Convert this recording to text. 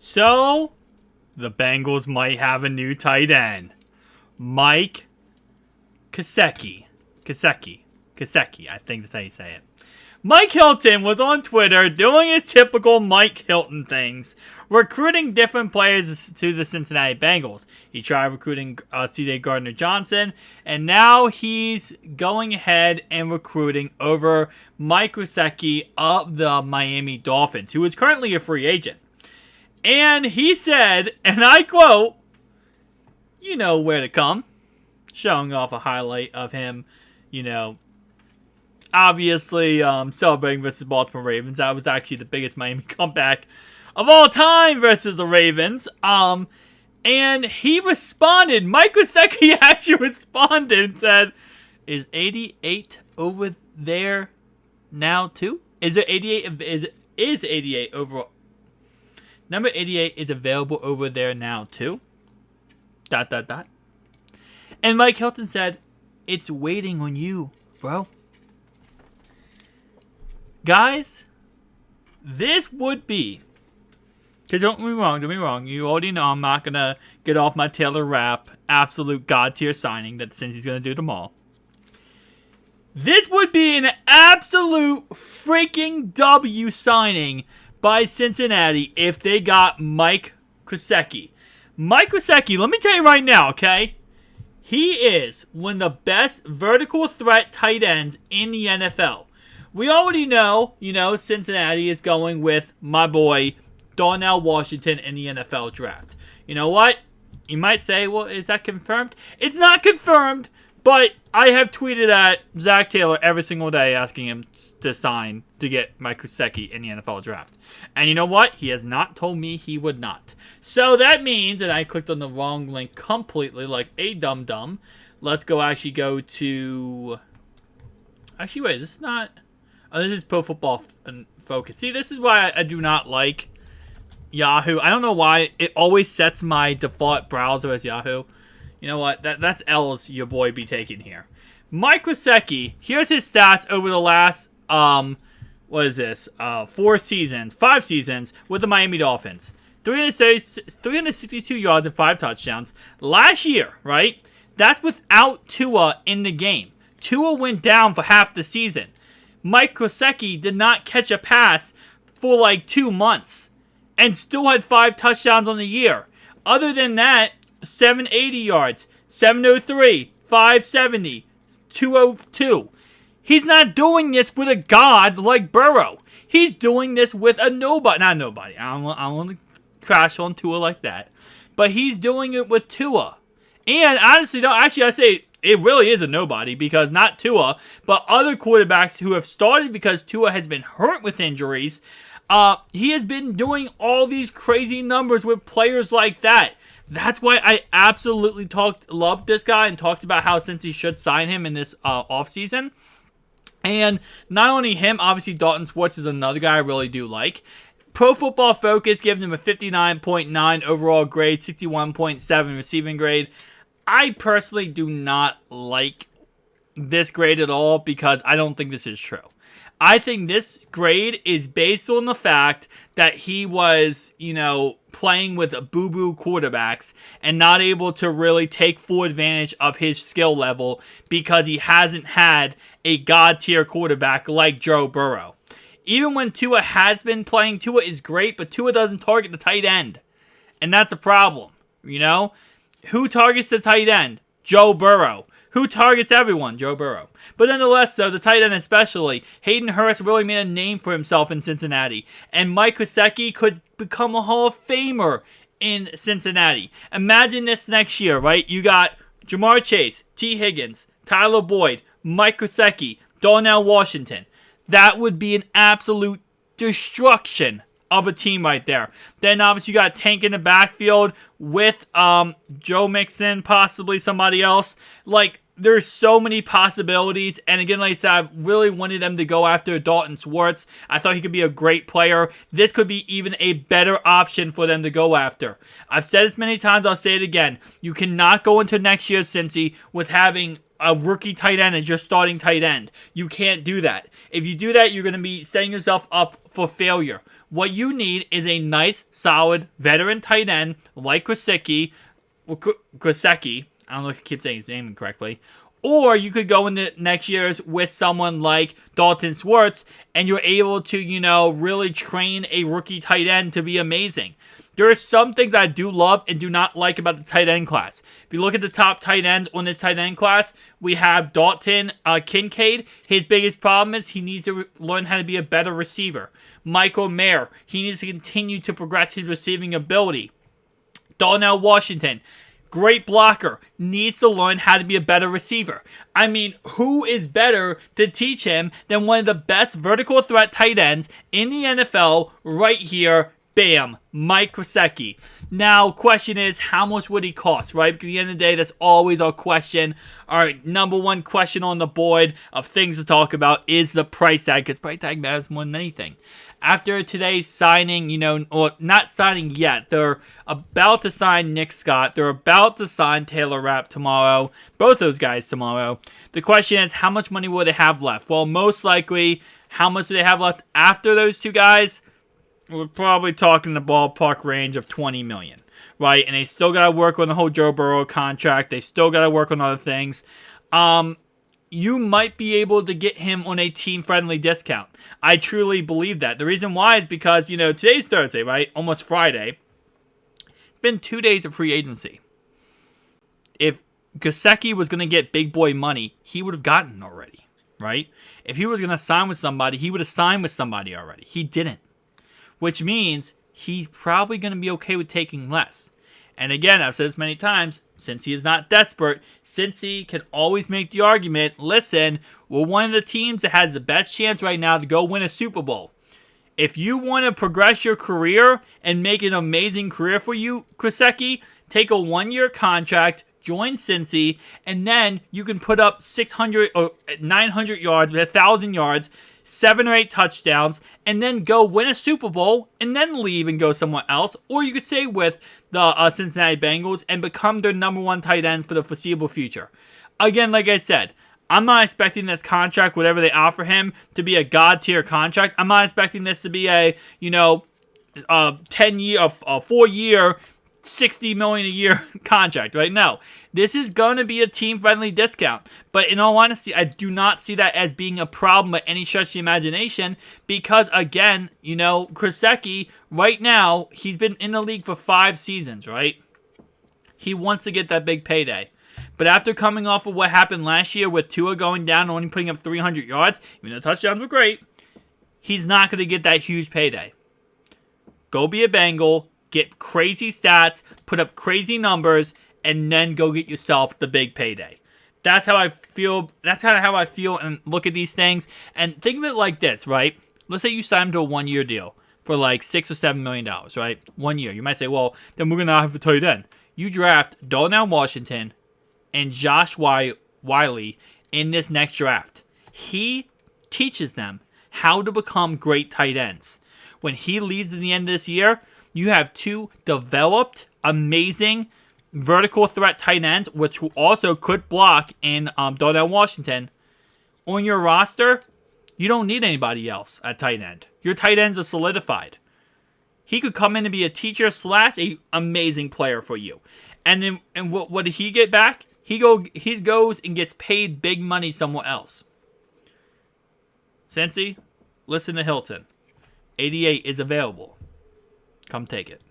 So, the Bengals might have a new tight end. Mike Gesicki. Gesicki, I think that's how you say it. Mike Hilton was on Twitter doing his typical Mike Hilton things, recruiting different players to the Cincinnati Bengals. He tried recruiting C.J. Gardner-Johnson, and now he's going ahead and recruiting over Mike Gesicki of the Miami Dolphins, who is currently a free agent. And he said, and I quote, "You know where to come," showing off a highlight of him, obviously celebrating versus Baltimore Ravens. That was actually the biggest Miami comeback of all time versus the Ravens. And he responded. Mike Gesicki actually responded and said, "Is 88 over there now too? Is it 88? Is 88 over? Number 88 is available over there now too? ... And Mike Hilton said, "It's waiting on you, bro." Guys, this would be, because don't get me wrong, you already know I'm not going to get off my Taylor Rapp absolute god tier signing that Cincy's going to do tomorrow. This would be an absolute freaking W signing by Cincinnati if they got Mike Gesicki. Mike Gesicki, let me tell you right now, okay? He is one of the best vertical threat tight ends in the NFL. We already know, Cincinnati is going with my boy, Darnell Washington, in the NFL draft. You know what? You might say, well, is that confirmed? It's not confirmed, but I have tweeted at Zach Taylor every single day asking him to sign to get Mike Gesicki in the NFL draft. And you know what? He has not told me he would not. So that means, and I clicked on the wrong link completely like a dum-dum. Let's go to... Actually, wait, this is not... Oh, this is Pro Football Focus. See, this is why I do not like Yahoo. I don't know why. It always sets my default browser as Yahoo. You know what? That's L's your boy be taking here. Mike Gesicki, here's his stats over the last, 5 seasons with the Miami Dolphins. 362 yards and 5 touchdowns. Last year, right? That's without Tua in the game. Tua went down for half the season. Mike Gesicki did not catch a pass for like 2 months and still had 5 touchdowns on the year. Other than that, 780 yards, 703, 570, 202. He's not doing this with a god like Burrow. He's doing this with a nobody. Not nobody. I don't want to crash on Tua like that. But he's doing it with Tua. And honestly, I say it really is a nobody because not Tua, but other quarterbacks who have started because Tua has been hurt with injuries. He has been doing all these crazy numbers with players like that. That's why I absolutely loved this guy and talked about how Cincy should sign him in this offseason. And not only him, obviously Dalton Schwartz is another guy I really do like. Pro Football Focus gives him a 59.9 overall grade, 61.7 receiving grade. I personally do not like this grade at all because I don't think this is true. I think this grade is based on the fact that he was, playing with boo-boo quarterbacks and not able to really take full advantage of his skill level because he hasn't had a god-tier quarterback like Joe Burrow. Even when Tua has been playing, Tua is great, but Tua doesn't target the tight end. And that's a problem, Who targets the tight end? Joe Burrow. Who targets everyone? Joe Burrow. But nonetheless, though, the tight end especially, Hayden Hurst really made a name for himself in Cincinnati. And Mike Gesicki could become a Hall of Famer in Cincinnati. Imagine this next year, right? You got Jamar Chase, T. Higgins, Tyler Boyd, Mike Gesicki, Darnell Washington. That would be an absolute destruction of a team right there. Then obviously you got Tank in the backfield with Joe Mixon, possibly somebody else. There's so many possibilities. And again, like I said, I really wanted them to go after Dalton Schwartz. I thought he could be a great player. This could be even a better option for them to go after. I've said this many times, I'll say it again. You cannot go into next year, Cincy, with having a rookie tight end as your starting tight end. You can't do that. If you do that, you're going to be setting yourself up for failure. What you need is a nice, solid, veteran tight end like Gesicki. I don't know if I keep saying his name incorrectly. Or you could go into next year's with someone like Dalton Schwartz, and you're able to, really train a rookie tight end to be amazing. There are some things I do love and do not like about the tight end class. If you look at the top tight ends on this tight end class, we have Dalton Kincaid. His biggest problem is he needs to learn how to be a better receiver. Michael Mayer, he needs to continue to progress his receiving ability. Darnell Washington, great blocker, needs to learn how to be a better receiver. I mean, who is better to teach him than one of the best vertical threat tight ends in the NFL right here? Bam, Mike Gesicki. Now, question is, how much would he cost, right? Because at the end of the day, that's always our question. Our number one question on the board of things to talk about is the price tag, because price tag matters more than anything. After today's signing, or not signing yet, they're about to sign Nick Scott. They're about to sign Taylor Rapp tomorrow. Both those guys tomorrow. The question is, how much money will they have left? Well, most likely, how much do they have left after those two guys? We're probably talking the ballpark range of $20 million, right? And they still got to work on the whole Joe Burrow contract. They still got to work on other things. You might be able to get him on a team-friendly discount. I truly believe that. The reason why is because, today's Thursday, right? Almost Friday. It's been 2 days of free agency. If Gesicki was going to get big boy money, he would have gotten it already, right? If he was going to sign with somebody, he would have signed with somebody already. He didn't. Which means he's probably going to be okay with taking less. And again, I've said this many times, since he is not desperate, since he can always make the argument, listen, we're one of the teams that has the best chance right now to go win a Super Bowl. If you want to progress your career and make an amazing career for you, Gesicki, take a 1-year contract, join Cincy, and then you can put up 600 or 900 yards, 1,000 yards, 7 or 8 touchdowns, and then go win a Super Bowl, and then leave and go somewhere else. Or you could stay with the Cincinnati Bengals and become their number 1 tight end for the foreseeable future. Again, like I said, I'm not expecting this contract, whatever they offer him, to be a god-tier contract. I'm not expecting this to be a, 4-year, $60 million a year contract, right? No, this is going to be a team-friendly discount. But in all honesty, I do not see that as being a problem by any stretch of the imagination because, again, Gesicki, right now, he's been in the league for 5 seasons, right? He wants to get that big payday. But after coming off of what happened last year with Tua going down and only putting up 300 yards, even though the touchdowns were great, he's not going to get that huge payday. Go be a Bengal, get crazy stats, put up crazy numbers, and then go get yourself the big payday. That's how I feel. That's kind of how I feel and look at these things. And think of it like this, right? Let's say you sign him to a 1-year deal for like $6 or $7 million, right? 1 year. You might say, well, then we're going to have to tight end. You draft Darnell Washington and Josh Wiley in this next draft. He teaches them how to become great tight ends. When he leaves at the end of this year, you have 2 developed, amazing vertical threat tight ends, which also could block in Darnell Washington. On your roster, you don't need anybody else at tight end. Your tight ends are solidified. He could come in and be a teacher / a amazing player for you. And then, what did he get back? He goes and gets paid big money somewhere else. Cincy, listen to Hilton. 88 is available. Come take it.